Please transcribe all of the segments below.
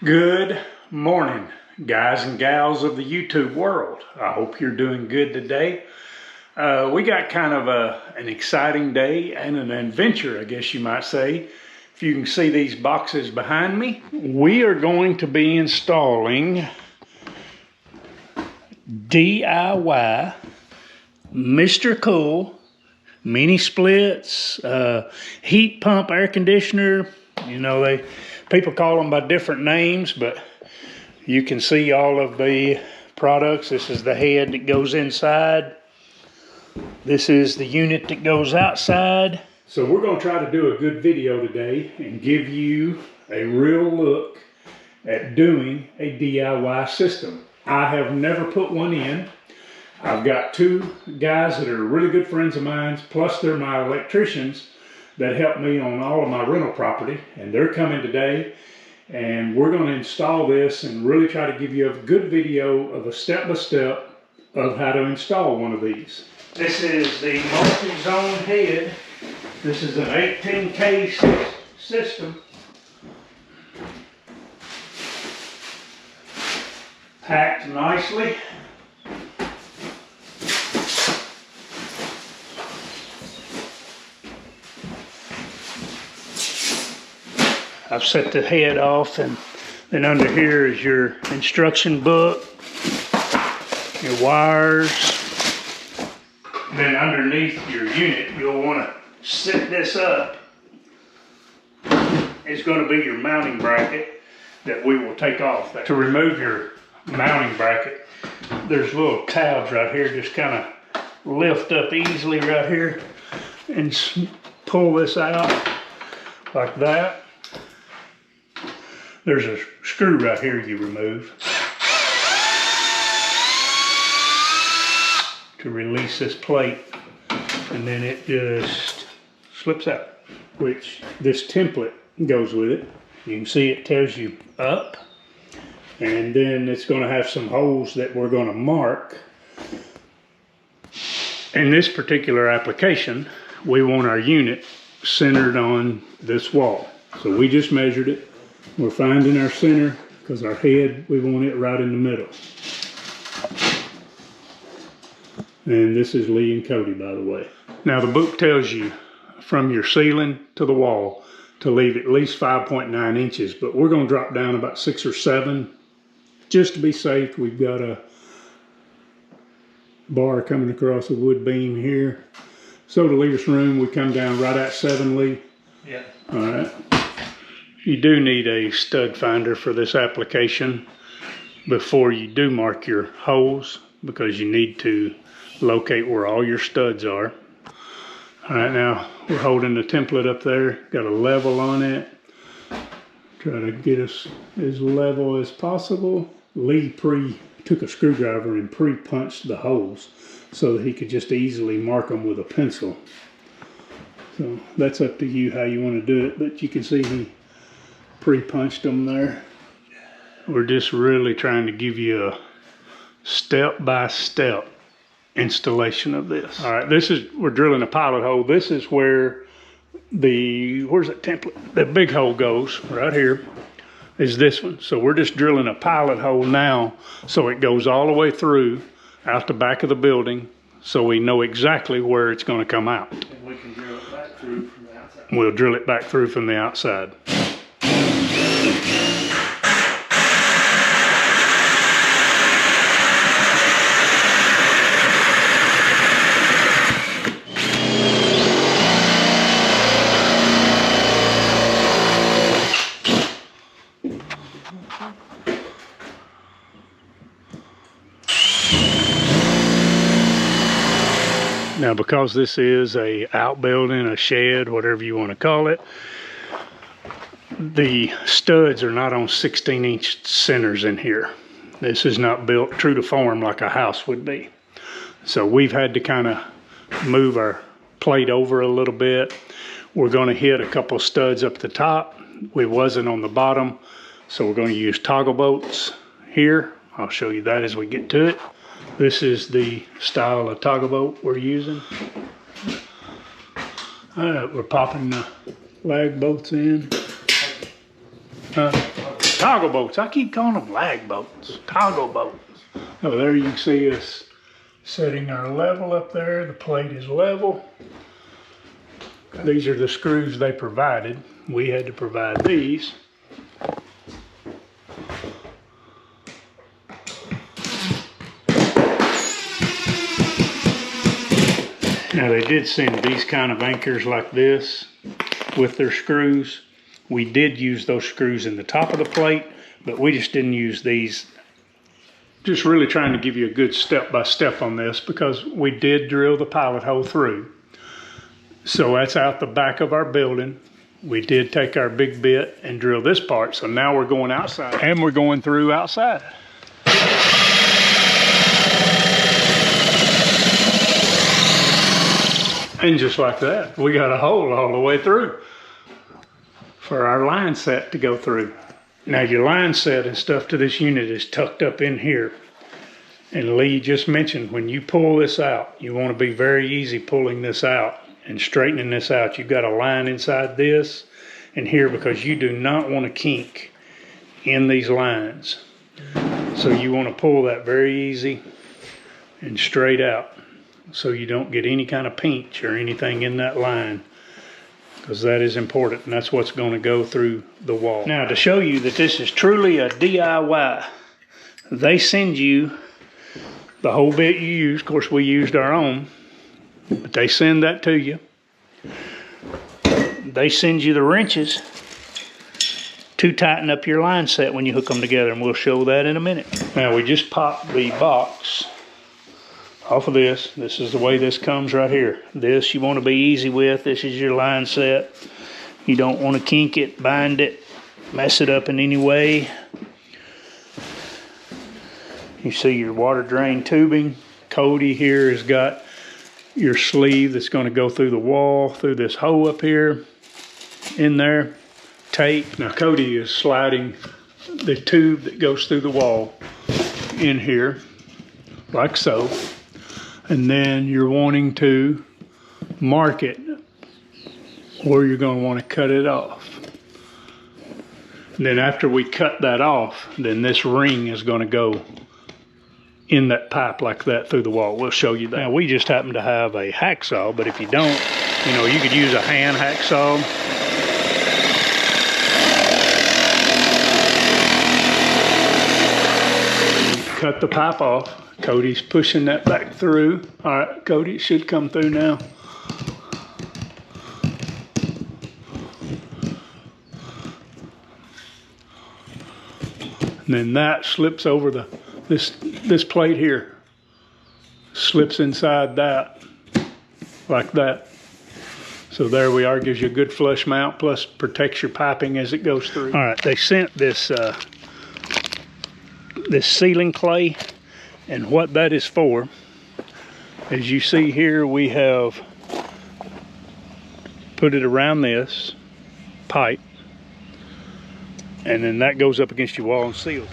Good morning, guys and gals of the YouTube world. I hope you're doing good today. We got kind of an exciting day and an adventure, I guess you might say. If you can see these boxes behind me, we are going to be installing DIY Mr. Cool mini splits, heat pump air conditioner. You know, people call them by different names, but you can see all of the products. This is the head that goes inside. This is the unit that goes outside. So we're going to try to do a good video today and give you a real look at doing a DIY system. I have never put one in. I've got two guys that are really good friends of mine, plus they're my electricians that help me on all of my rental property, and they're coming today, and we're going to install this and really try to give you a good video of a step-by-step of how to install one of these. This is the multi-zone head. This is an 18K system. Packed nicely. I've set the head off, and then under here is your instruction book, your wires. And then underneath your unit, you'll want to set this up. It's going to be your mounting bracket that we will take off. To remove your mounting bracket, there's little tabs right here. Just kind of lift up easily right here and pull this out like that. There's a screw right here you remove to release this plate, and then it just slips out, which this template goes with it. You can see it tells you up, and then it's going to have some holes that we're going to mark. In this particular application, we want our unit centered on this wall. So we just measured it. We're finding our center because our head, we want it right in the middle. And this is Lee and Cody, by the way. Now the book tells you from your ceiling to the wall to leave at least 5.9 inches, but we're going to drop down about 6 or 7 just to be safe. We've got a bar coming across a wood beam here. So to leave us room, we come down right at 7, Lee. Yeah. All right. You do need a stud finder for this application before you do mark your holes, because you need to locate where all your studs are. All right, now we're holding the template up there, got a level on it. Try to get us as level as possible. Lee took a screwdriver and pre-punched the holes so that he could just easily mark them with a pencil. So that's up to you how you want to do it, but you can see he pre-punched them there. We're just really trying to give you a step-by-step installation of this. All right, we're drilling a pilot hole. This is where where's that template? The big hole goes right here is this one. So we're just drilling a pilot hole now so it goes all the way through out the back of the building so we know exactly where it's going to come out. And we can drill it back through from the outside. We'll drill it back through from the outside. Now, because this is a outbuilding, a shed, whatever you want to call it, the studs are not on 16-inch centers in here. This is not built true to form like a house would be. So we've had to kind of move our plate over a little bit. We're going to hit a couple studs up the top. We wasn't on the bottom, so we're going to use toggle bolts here. I'll show you that as we get to it. This is the style of toggle bolt we're using. All right, we're popping the lag bolts in. toggle bolts. I keep calling them lag bolts, toggle bolts. Oh, there you can see us setting our level up there. The plate is level. These are the screws they provided. We had to provide these. Now they did send these kind of anchors like this with their screws. We did use those screws in the top of the plate, but we just didn't use these. Just really trying to give you a good step-by-step on this because we did drill the pilot hole through. So that's out the back of our building. We did take our big bit and drill this part. So now we're going outside and we're going through outside. And just like that, we got a hole all the way through for our line set to go through. Now your line set and stuff to this unit is tucked up in here. And Lee just mentioned when you pull this out, you want to be very easy pulling this out and straightening this out. You've got a line inside this and here because you do not want to kink in these lines. So you want to pull that very easy and straight out, so you don't get any kind of pinch or anything in that line, because that is important and that's what's going to go through the wall. Now to show you that this is truly a DIY, they send you the whole bit you use. Of course we used our own, but they send that to you. They send you the wrenches to tighten up your line set when you hook them together, and we'll show that in a minute. Now we just popped the box off of this. This is the way this comes right here. This you want to be easy with. This is your line set. You don't want to kink it, bind it, mess it up in any way. You see your water drain tubing. Cody here has got your sleeve that's going to go through the wall, through this hole up here, in there. Tape. Now Cody is sliding the tube that goes through the wall in here, like so. And then you're wanting to mark it, or you're going to want to cut it off. And then after we cut that off, then this ring is going to go in that pipe like that through the wall. We'll show you that. Now we just happen to have a hacksaw, but if you don't, you know, you could use a hand hacksaw. Cut the pipe off. Cody's pushing that back through. All right, Cody, it should come through now. And then that slips over this plate here. Slips inside that, like that. So there we are, gives you a good flush mount, plus protects your piping as it goes through. All right, they sent this this sealing clay, and what that is for, as you see here, we have put it around this pipe, and then that goes up against your wall and seals.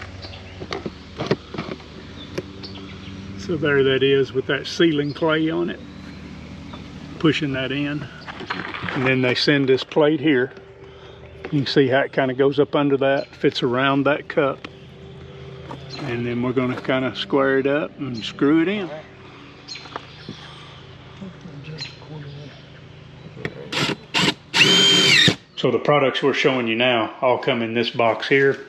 So there that is with that sealing clay on it, pushing that in. And then they send this plate here. You can see how it kind of goes up under that, fits around that cup. And then we're going to kind of square it up and screw it in. So the products we're showing you now all come in this box here.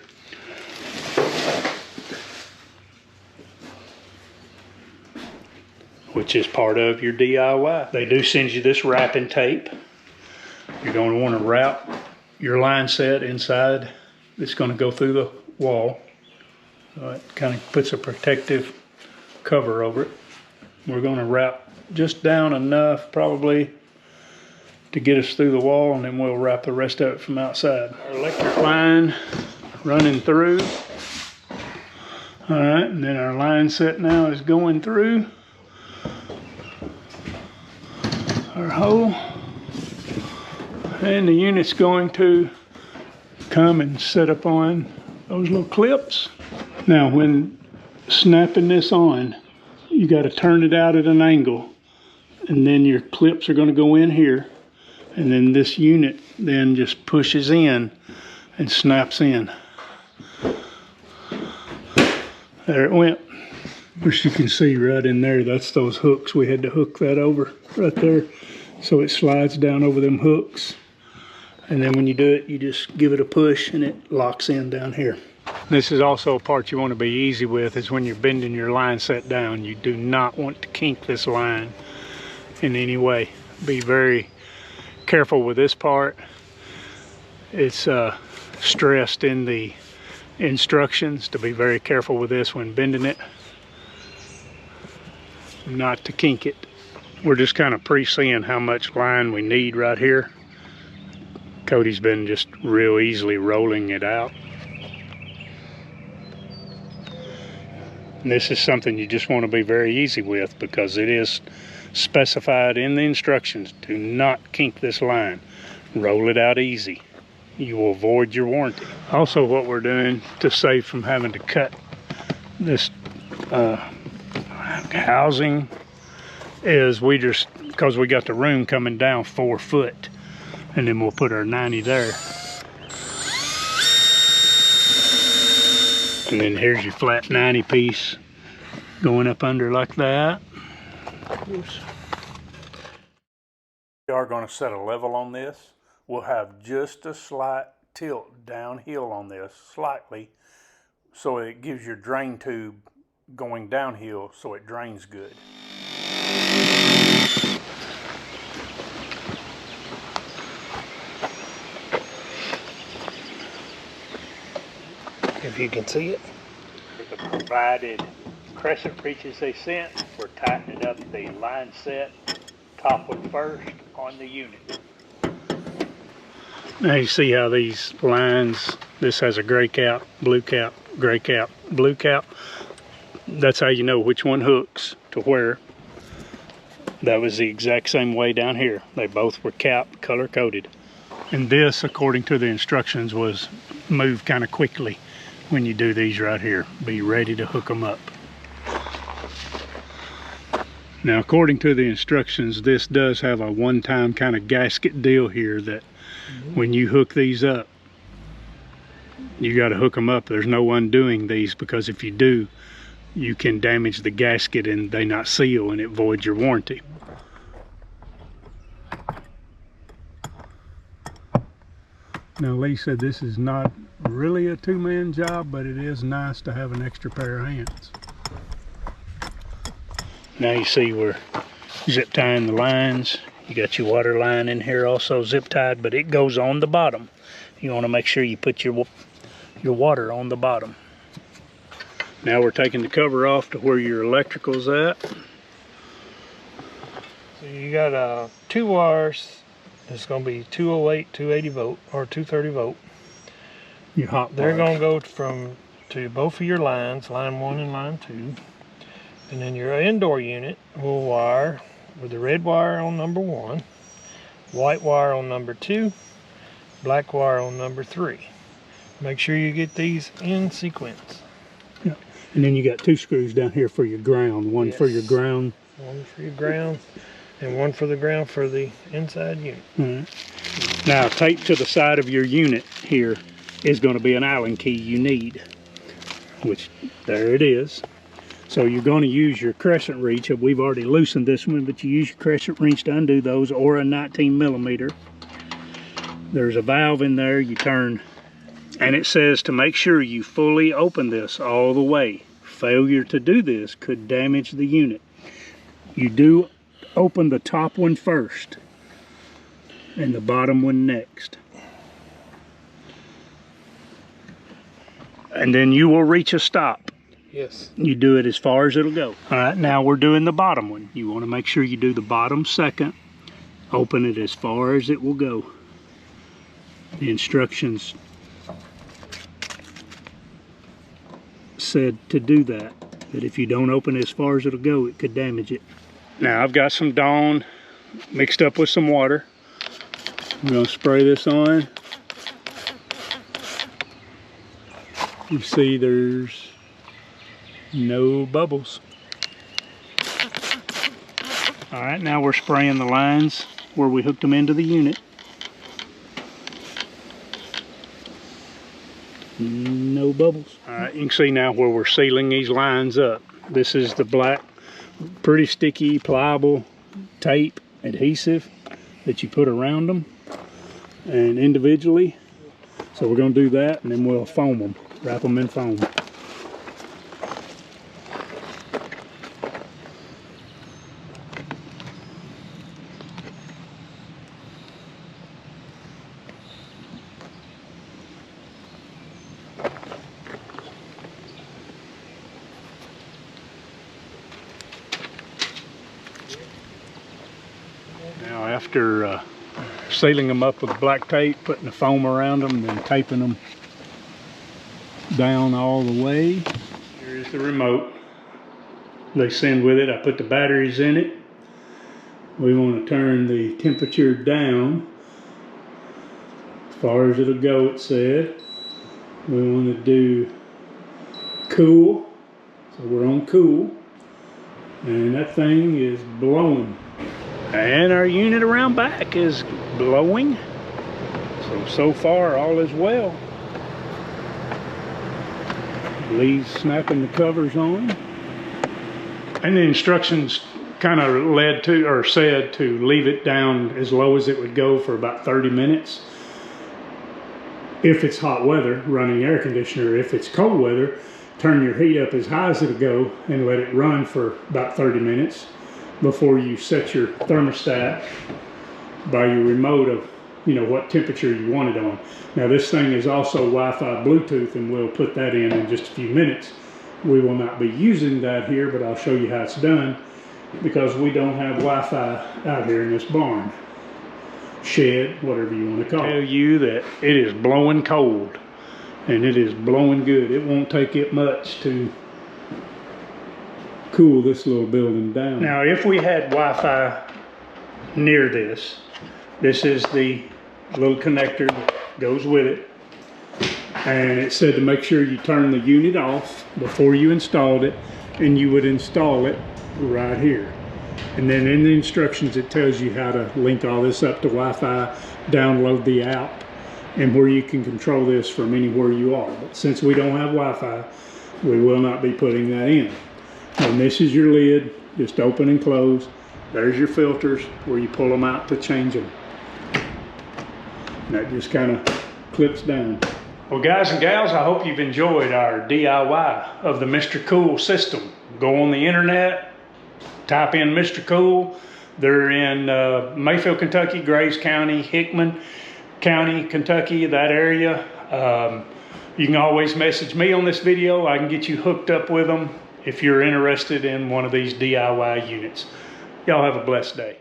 Which is part of your DIY. They do send you this wrapping tape. You're going to want to wrap your line set inside. It's going to go through the wall. So it kind of puts a protective cover over it. We're going to wrap just down enough probably to get us through the wall, and then we'll wrap the rest of it from outside. Our electric line running through. All right, and then our line set now is going through our hole. And the unit's going to come and set up on those little clips. Now when snapping this on, you got to turn it out at an angle, and then your clips are going to go in here, and then this unit then just pushes in and snaps in. There it went. As you can see right in there, that's those hooks. We had to hook that over right there so it slides down over them hooks. And then when you do it, you just give it a push and it locks in down here. This is also a part you want to be easy with, is when you're bending your line set down. You do not want to kink this line in any way. Be very careful with this part. It's stressed in the instructions to be very careful with this when bending it, not to kink it. We're just kind of pre-seeing how much line we need right here. Cody's been just real easily rolling it out. And this is something you just want to be very easy with, because it is specified in the instructions. Do not kink this line. Roll it out easy. You will avoid your warranty. Also, what we're doing to save from having to cut this housing is we just, because we got the room coming down 4 foot, and then we'll put our 90 there. And then here's your flat 90 piece going up under like that. Oops. We are going to set a level on this. We'll have just a slight tilt downhill on this, slightly, so it gives your drain tube going downhill so it drains good. If you can see it. The provided crescent reaches they sent, we're tightening up the line set, top one first on the unit. Now you see how these lines, this has a gray cap, blue cap, gray cap, blue cap. That's how you know which one hooks to where. That was the exact same way down here. They both were capped, color coded. And this, according to the instructions, was moved kind of quickly. When you do these right here, be ready to hook them up. Now, according to the instructions, this does have a one-time kind of gasket deal here that when you hook these up, you got to hook them up. There's no undoing these, because if you do, you can damage the gasket and they not seal and it voids your warranty. Now, Lee said this is not really a two-man job, but it is nice to have an extra pair of hands. Now you see we're zip tying the lines. You got your water line in here also zip tied, but it goes on the bottom. You want to make sure you put your water on the bottom. Now we're taking the cover off to where your electrical's at. So you got 2 wires. It's going to be 208, 280 volt, or 230 volt. Your hot They're going to go to both of your lines, line 1 and line 2. And then your indoor unit will wire with the red wire on number 1, white wire on number 2, black wire on number 3. Make sure you get these in sequence. Yeah. And then you got 2 screws down here for your ground. One for your ground. One for your ground, and one for the ground for the inside unit. All right. Now, taped to the side of your unit here is going to be an Allen key you need, which there it is. So you're going to use your crescent wrench. We've already loosened this one, but you use your crescent wrench to undo those, or a 19mm. There's a valve in there you turn, and it says to make sure you fully open this all the way. Failure to do this could damage the unit. You do open the top one first and the bottom one next. And then you will reach a stop. Yes. You do it as far as it'll go. All right, now we're doing the bottom one. You want to make sure you do the bottom second. Open it as far as it will go. The instructions said to do that. That if you don't open it as far as it'll go, it could damage it. Now I've got some Dawn mixed up with some water. I'm going to spray this on. You see there's no bubbles. All right, now we're spraying the lines where we hooked them into the unit. No no bubbles. All right, you can see now where we're sealing these lines up. This is the black, pretty sticky, pliable tape adhesive that you put around them and individually. So we're going to do that, and then we'll foam them, wrap them in foam. Now after sealing them up with black tape, putting the foam around them, then taping them down all the way. Here's the remote they send with it. I put the batteries in it. We want to turn the temperature down as far as it'll go, it said. We want to do cool, so we're on cool, and that thing is blowing. And our unit around back is blowing. So far all is well. Lee's snapping the covers on. And the instructions kind of led to, or said to leave it down as low as it would go for about 30 minutes. If it's hot weather, running air conditioner. If it's cold weather, turn your heat up as high as it'll go and let it run for about 30 minutes. Before you set your thermostat by your remote of, you know, what temperature you want it on. Now this thing is also Wi-Fi Bluetooth, and we'll put that in just a few minutes. We will not be using that here, but I'll show you how it's done because we don't have Wi-Fi out here in this barn. Shed, whatever you want to call it. Tell you that it is blowing cold, and it is blowing good. It won't take it much to cool this little building down. Now if we had Wi-Fi near this is the little connector that goes with it, and it said to make sure you turn the unit off before you installed it, and you would install it right here. And then in the instructions it tells you how to link all this up to Wi-Fi, download the app, and where you can control this from anywhere you are. But since we don't have Wi-Fi, we will not be putting that in. And this is your lid, just open and close. There's your filters where you pull them out to change them. And that just kind of clips down. Well, guys and gals, I hope you've enjoyed our DIY of the Mr. Cool system. Go on the internet, type in Mr. Cool. They're in Mayfield, Kentucky, Graves County, Hickman County, Kentucky, that area. You can always message me on this video. I can get you hooked up with them if you're interested in one of these DIY units. Y'all have a blessed day.